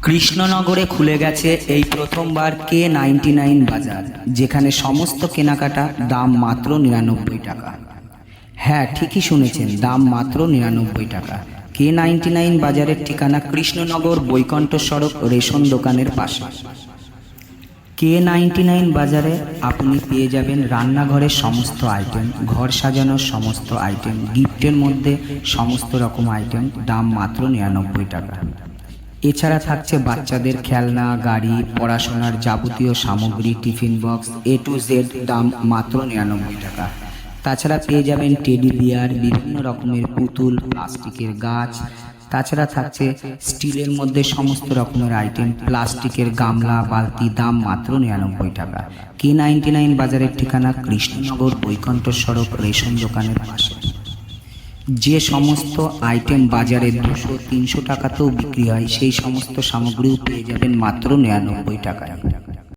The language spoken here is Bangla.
কৃষ্ণনগরে খুলে গেছে এই প্রথমবার K99 বাজার, যেখানে সমস্ত কেনাকাটা দাম মাত্র 99 টাকা। হ্যাঁ, ঠিকই শুনেছেন, দাম মাত্র 99 টাকা। K99 বাজারের ঠিকানা কৃষ্ণনগর বৈকণ্ঠ সড়ক রেশন দোকানের পাশে। K99 বাজারে আপনি পেয়ে যাবেন রান্নাঘরের সমস্ত আইটেম, ঘর সাজানোর সমস্ত আইটেম, গিফটের মধ্যে সমস্ত রকম আইটেম, দাম মাত্র 99 টাকা। এছাড়া থাকছে বাচ্চাদের খেলনা, গাড়ি, পড়াশোনার যাবতীয় সামগ্রী, tiffin box A to Z, দাম মাত্র 99 টাকা। তাছাড়া পেয়ে যাবেন টেডি বিয়ার, বিভিন্ন রকমের পুতুল, প্লাস্টিকের গাছ। তাছাড়া থাকছে স্টিলের মধ্যে সমস্ত রকমের আইটেম, প্লাস্টিকের গামলা, বালতি, দাম মাত্র 99 টাকা। K99 বাজারের ঠিকানা কৃষ্ণনগর বৈকণ্ঠ সড়ক রেশন দোকানের পাশে। যে সমস্ত আইটেম বাজারে 200-300 টাকাতেও বিক্রি হয়, সেই সমস্ত সামগ্রীও পেয়ে যাবেন মাত্র 99 টাকায়।